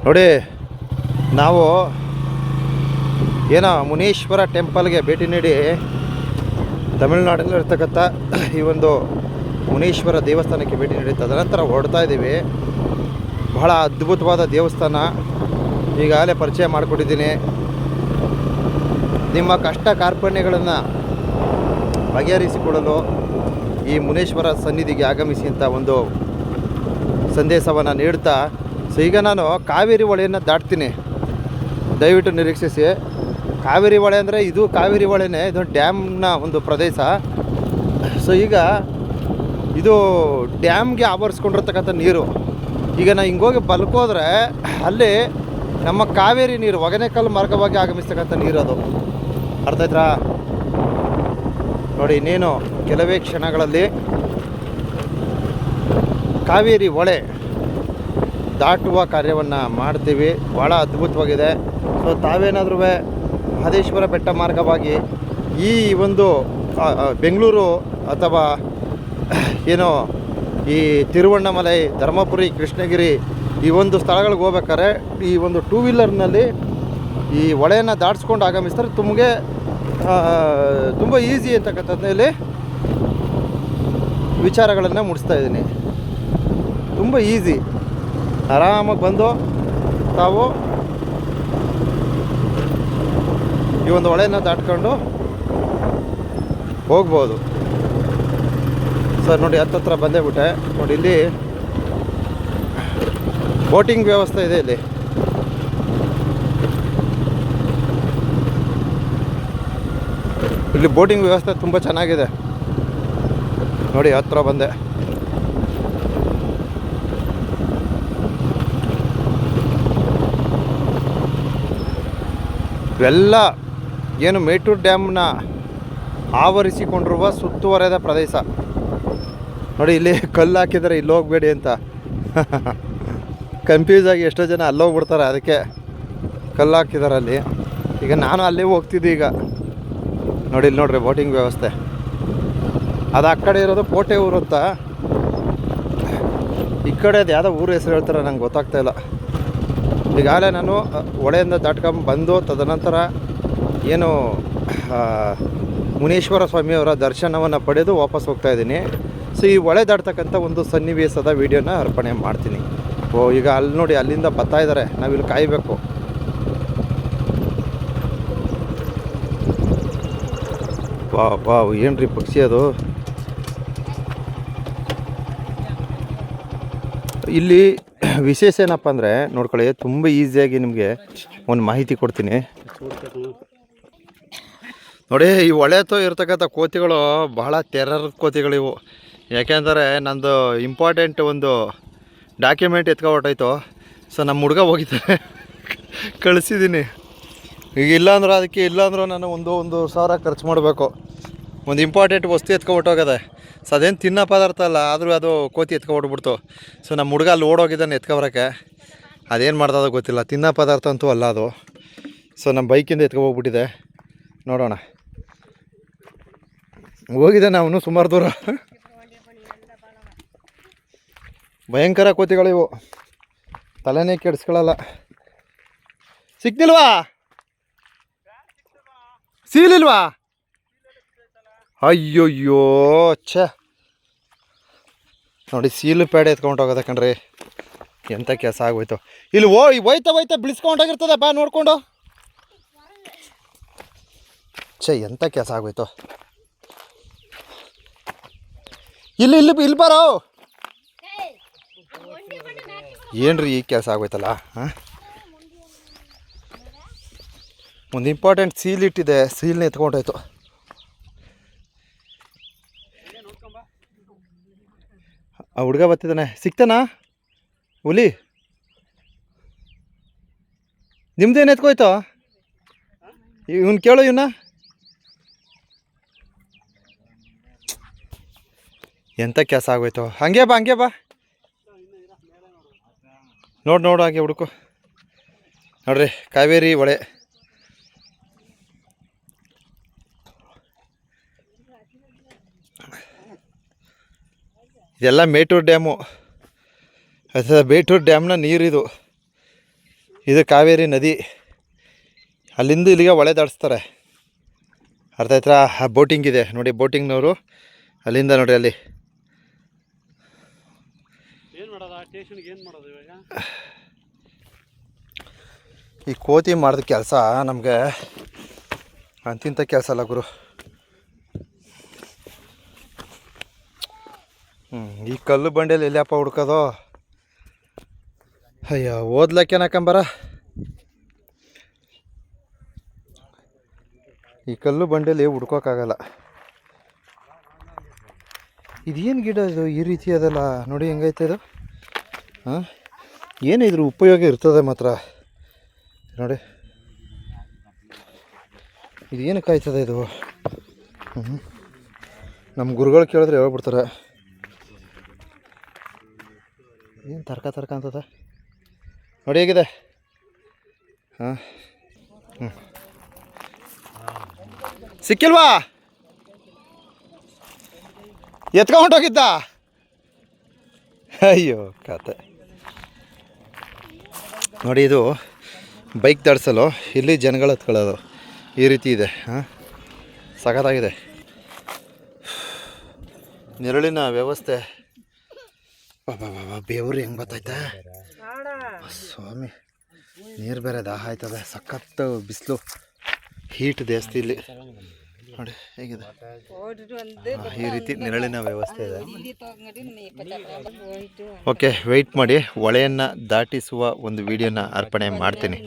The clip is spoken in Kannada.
ನೋಡಿ, ನಾವು ಏನೋ ಮುನೀಶ್ವರ ಟೆಂಪಲ್ಗೆ ಭೇಟಿ ನೀಡಿ ತಮಿಳುನಾಡಲ್ಲಿರ್ತಕ್ಕಂಥ ಈ ಒಂದು ಮುನೀಶ್ವರ ದೇವಸ್ಥಾನಕ್ಕೆ ಭೇಟಿ ನೀಡಿ ತದನಂತರ ಹೊರಡ್ತಾ ಇದ್ದೀವಿ. ಬಹಳ ಅದ್ಭುತವಾದ ದೇವಸ್ಥಾನ, ಈಗಾಗಲೇ ಪರಿಚಯ ಮಾಡಿಕೊಟ್ಟಿದ್ದೀನಿ. ನಿಮ್ಮ ಕಷ್ಟ ಕಾರ್ಪಣ್ಯಗಳನ್ನು ಬಗೆಹರಿಸಿಕೊಳ್ಳಲು ಈ ಮುನೇಶ್ವರ ಸನ್ನಿಧಿಗೆ ಆಗಮಿಸಿ ಅಂತ ಒಂದು ಸಂದೇಶವನ್ನು ನೀಡ್ತಾ, ಸೊ ಈಗ ನಾನು ಕಾವೇರಿ ಹೊಳೆಯನ್ನು ದಾಟ್ತೀನಿ, ದಯವಿಟ್ಟು ನಿರೀಕ್ಷಿಸಿ. ಕಾವೇರಿ ಹೊಳೆ ಅಂದರೆ ಇದು ಕಾವೇರಿ ಹೊಳೆನೇ, ಇದು ಡ್ಯಾಮ್ನ ಒಂದು ಪ್ರದೇಶ. ಸೊ ಈಗ ಇದು ಡ್ಯಾಮ್ಗೆ ಆವರಿಸ್ಕೊಂಡಿರ್ತಕ್ಕಂಥ ನೀರು. ಈಗ ನಾನು ಹಿಂಗೋಗಿ ಬಲ್ಕೋದ್ರೆ ಅಲ್ಲಿ ನಮ್ಮ ಕಾವೇರಿ ನೀರು ಒಗೇನಕಲ್ ಮಾರ್ಗವಾಗಿ ಆಗಮಿಸ್ತಕ್ಕಂಥ ನೀರು ಅದು. ಅರ್ಥ ಆಯ್ತಾ? ನೋಡಿ, ಇನ್ನೇನು ಕೆಲವೇ ಕ್ಷಣಗಳಲ್ಲಿ ಕಾವೇರಿ ಹೊಳೆ ದಾಟುವ ಕಾರ್ಯವನ್ನು ಮಾಡ್ತೀವಿ. ಭಾಳ ಅದ್ಭುತವಾಗಿದೆ. ಸೊ ತಾವೇನಾದ್ರೂ ಮಹದೇಶ್ವರ ಬೆಟ್ಟ ಮಾರ್ಗವಾಗಿ ಈ ಒಂದು ಬೆಂಗಳೂರು ಅಥವಾ ಏನೋ ಈ ತಿರುವಣ್ಣಾಮಲೈ, ಧರ್ಮಪುರಿ, ಕೃಷ್ಣಗಿರಿ ಈ ಒಂದು ಸ್ಥಳಗಳಿಗೆ ಹೋಗ್ಬೇಕಾದ್ರೆ ಈ ಒಂದು ಟೂ ವೀಲರ್ನಲ್ಲಿ ಈ ಹೊಳೆಯನ್ನು ದಾಟಿಸ್ಕೊಂಡು ಆಗಮಿಸ್ತಾರೆ. ತುಂಬ ಈಸಿ ಅಂತಕ್ಕಂಥದ್ದಲ್ಲಿ ವಿಚಾರಗಳನ್ನು ಮೂಡಿಸ್ತಾ ಇದ್ದೀನಿ. ತುಂಬ ಈಸಿ, ಆರಾಮಾಗಿ ಬಂದು ತಾವು ಈ ಒಂದು ಹೊಳೆಯನ್ನು ದಾಟ್ಕೊಂಡು ಹೋಗ್ಬೋದು. ಸರ್ ನೋಡಿ, ಹತ್ತತ್ರ ಬಂದೇ ಬಿಟ್ಟೆ. ನೋಡಿ, ಇಲ್ಲಿ ಬೋಟಿಂಗ್ ವ್ಯವಸ್ಥೆ ಇದೆ. ಇಲ್ಲಿ ಬೋಟಿಂಗ್ ವ್ಯವಸ್ಥೆ ತುಂಬ ಚೆನ್ನಾಗಿದೆ. ನೋಡಿ, ಹತ್ರ ಬಂದೆ. ಇವೆಲ್ಲ ಏನು ಮೇಟೂರು ಡ್ಯಾಮ್ನ ಆವರಿಸಿಕೊಂಡಿರುವ ಸುತ್ತುವರೆದ ಪ್ರದೇಶ. ನೋಡಿ, ಇಲ್ಲಿ ಕಲ್ಲು ಹಾಕಿದ್ದಾರೆ, ಇಲ್ಲಿ ಹೋಗಬೇಡಿ ಅಂತ. ಕನ್ಫ್ಯೂಸ್ ಆಗಿ ಎಷ್ಟೋ ಜನ ಅಲ್ಲೋಗ್ಬಿಡ್ತಾರೆ, ಅದಕ್ಕೆ ಕಲ್ಲು ಹಾಕಿದ್ದಾರೆ ಅಲ್ಲಿ. ಈಗ ನಾನು ಅಲ್ಲೇ ಹೋಗ್ತಿದ್ದೆ. ಈಗ ನೋಡಿ, ಇಲ್ಲಿ ನೋಡ್ರಿ ಬೋಟಿಂಗ್ ವ್ಯವಸ್ಥೆ. ಅದು ಆ ಕಡೆ ಇರೋದು ಕೋಟೆ ಊರು ಅಂತ. ಈ ಕಡೆ ಅದು ಯಾವುದೋ ಊರು ಹೆಸರು ಹೇಳ್ತಾರೆ, ನಂಗೆ ಗೊತ್ತಾಗ್ತಾಯಿಲ್ಲ. ಈಗಾಗಲೇ ನಾನು ಹೊಳೆಯಿಂದ ದಾಟ್ಕೊಂಡು ಬಂದು ತದನಂತರ ಏನು ಮುನೀಶ್ವರ ಸ್ವಾಮಿಯವರ ದರ್ಶನವನ್ನು ಪಡೆದು ವಾಪಸ್ ಹೋಗ್ತಾಯಿದ್ದೀನಿ. ಸೊ ಈ ಹೊಳೆ ದಾಟ್ತಕ್ಕಂಥ ಒಂದು ಸನ್ನಿವೇಶದ ವೀಡಿಯೋನ ಅರ್ಪಣೆ ಮಾಡ್ತೀನಿ. ಈಗ ಅಲ್ಲಿ ನೋಡಿ, ಅಲ್ಲಿಂದ ಬರ್ತಾ ಇದ್ದಾರೆ, ನಾವಿಲ್ಲಿ ಕಾಯಬೇಕು. ವಾವ್ ಏನ್ರಿ ಪಕ್ಷಿ ಅದು. ಇಲ್ಲಿ ವಿಶೇಷ ಏನಪ್ಪ ಅಂದರೆ ನೋಡ್ಕೊಳ್ಳಿ, ತುಂಬ ಈಸಿಯಾಗಿ ನಿಮಗೆ ಒಂದು ಮಾಹಿತಿ ಕೊಡ್ತೀನಿ. ನೋಡಿ, ಈ ಹೊಳೆತೋ ಇರ್ತಕ್ಕಂಥ ಕೋತಿಗಳು ಬಹಳ ಟೆರರ್ ಕೋತಿಗಳಿವು. ಯಾಕೆಂದರೆ ನಂದು ಇಂಪಾರ್ಟೆಂಟ್ ಒಂದು ಡಾಕ್ಯುಮೆಂಟ್ ಎತ್ಕೊಬಿಟ್ಟೈತು. ಸೊ ನಮ್ಮ ಹುಡುಗ ಹೋಗಿದ್ದಾರೆ, ಕಳಿಸಿದ್ದೀನಿ. ಈಗ ಇಲ್ಲಾಂದ್ರೂ ನಾನು 1,000 ಖರ್ಚು ಮಾಡಬೇಕು. ಒಂದು ಇಂಪಾರ್ಟೆಂಟ್ ವಸ್ತು ಎತ್ಕೊಬಿಟ್ಟೋಗದೆ. ಸೊ ಅದೇನು ತಿನ್ನೋ ಪದಾರ್ಥ ಅಲ್ಲ, ಆದರೂ ಅದು ಕೋತಿ ಎತ್ಕೊಬಿಟ್ಬಿಡ್ತು. ಸೊ ನಮ್ಮ ಹುಡುಗ ಅಲ್ಲಿ ಓಡೋಗಿದ್ದಾನೆ ಎತ್ಕೊಬರೋಕ್ಕೆ. ಅದೇನು ಮಾಡ್ದೋ ಗೊತ್ತಿಲ್ಲ, ತಿನ್ನೋ ಪದಾರ್ಥ ಅಂತೂ ಅಲ್ಲ ಅದು. ಸೊ ನಮ್ಮ ಬೈಕಿಂದ ಎತ್ಕೊಬೋಗ್ಬಿಟ್ಟಿದೆ. ನೋಡೋಣ, ಹೋಗಿದ್ದಾನೆ ಅವನು ಸುಮಾರು ದೂರ. ಭಯಂಕರ ಕೋತಿಗಳಿವು, ತಲೆನೇ ಕೆಡಿಸ್ಕೊಳ್ಳಲ್ಲ. ಸಿಕ್ತಿಲ್ವಾ? ಸೀಲಿಲ್ವಾ? ಅಯ್ಯೋಯ್ಯೋ ಛ, ನೋಡಿ ಸೀಲು ಪ್ಯಾಡೆ ಎತ್ಕೊಂಡು ಹೋಗೋದ ಕಣ್ರಿ. ಎಂಥ ಕೆಲಸ ಆಗೋಯ್ತು. ಇಲ್ಲಿ ಹೋಯ್ತಾ ಬಿಳಿಸ್ಕೊಂಡೋಗಿರ್ತದೆ, ಬಾ ನೋಡಿಕೊಂಡು. ಎಂಥ ಕೆಲಸ ಆಗೋಯ್ತು. ಇಲ್ಲಿ ಬಾರೋ. ಏನ್ರಿ ಈ ಕೆಲಸ ಆಗೋಯ್ತಲ್ಲ. ಹಾಂ, ಒಂದು ಇಂಪಾರ್ಟೆಂಟ್ ಸೀಲ್ ಇಟ್ಟಿದೆ, ಸೀಲ್ನ ಎತ್ಕೊಂಡೋಯ್ತು. ಆ ಹುಡುಗ ಬರ್ತಿದ್ದಾನೆ, ಸಿಗ್ತಾನಾ ಹುಲಿ? ನಿಮ್ದೇನು ಎತ್ಕೋಯ್ತು? ಇವನು ಕೇಳು, ಇವನ್ನ. ಎಂಥ ಕೆಲಸ ಆಗೋಯ್ತು. ಹಂಗೆ ಬಾ ನೋಡು ಹಾಗೆ ಹುಡುಕು. ನೋಡ್ರಿ, ಕಾವೇರಿ ಹೊಳೆ. ಇದೆಲ್ಲ ಮೇಟೂರು ಡ್ಯಾಮು. ಮೇಟೂರು ಡ್ಯಾಮ್ನ ನೀರಿದು. ಇದು ಕಾವೇರಿ ನದಿ. ಅಲ್ಲಿಂದ ಇಲ್ಲಿಗೆ ಹೊಳೆ ದಾಟಿಸ್ತಾರೆ. ಅರ್ಥ ಆಯ್ತಾ? ಬೋಟಿಂಗ್ ಇದೆ ನೋಡಿ, ಬೋಟಿಂಗ್ನವರು ಅಲ್ಲಿಂದ ನೋಡಿ ಅಲ್ಲಿ. ಈ ಕೋತಿ ಮಾಡಿದ ಕೆಲಸ ನಮಗೆ ಅಂತಿಂಥ ಕೆಲಸ ಅಲ್ಲ ಗುರು. ಈ ಕಲ್ಲು ಬಂಡೆಯಲ್ಲಿ ಎಲ್ಲಿಯಪ್ಪ ಹುಡ್ಕೋದು? ಅಯ್ಯೋ ಓದ್ಲಕ್ಕೇನಕ್ಕಂಬರ. ಈ ಕಲ್ಲು ಬಂಡೆಯಲ್ಲಿ ಹುಡ್ಕೋಕ್ಕಾಗಲ್ಲ. ಇದೇನು ಗಿಡ ಇದು ಈ ರೀತಿ ಅದಲ್ಲ ನೋಡಿ, ಹೆಂಗೈತೆ ಇದು? ಹಾಂ, ಏನು ಇದ್ರ ಉಪಯೋಗ ಇರ್ತದೆ ಮಾತ್ರ ನೋಡಿ. ಇದೇನು ಕಾಯ್ತದೆ ಇದು? ನಮ್ಮ ಗುರುಗಳು ಕೇಳಿದ್ರೆ ಹೇಳ್ಬಿಡ್ತಾರೆ. ಏನು ತರ್ಕ ಅಂತದ ನೋಡಿ, ಹೇಗಿದೆ? ಹಾಂ, ಸಿಕ್ಕಿಲ್ವಾ? ಎತ್ಕೊಂಡೋಗಿದ್ದ? ಅಯ್ಯೋ ಕತೆ ನೋಡಿ. ಇದು ಬೈಕ್ ದಾಡ್ಸಲು ಇಲ್ಲಿ ಜನಗಳು ಹತ್ಕೊಳ್ಳೋದು ಈ ರೀತಿ ಇದೆ. ಹಾಂ, ಸಖತ್ತಾಗಿದೆ. ನೆರಳಿನ ವ್ಯವಸ್ಥೆ. ಬೇವರು ಹೆಂಗೆ ಬರ್ತೈತೆ ಸ್ವಾಮಿ. ನೀರು ಬೇರೆ ದಾಹ ಆಯ್ತದೆ. ಸಖತ್ತು ಬಿಸಿಲು, ಹೀಟ್ ಜಾಸ್ತಿ ಇಲ್ಲಿ ನೋಡಿ ಹೇಗಿದೆ. ಈ ರೀತಿ ನೆರಳಿನ ವ್ಯವಸ್ಥೆ ಇದೆ. ಓಕೆ, ವೆಯ್ಟ್ ಮಾಡಿ, ಹೊಳೆಯನ್ನು ದಾಟಿಸುವ ಒಂದು ವಿಡಿಯೋನ ಅರ್ಪಣೆ ಮಾಡ್ತೀನಿ.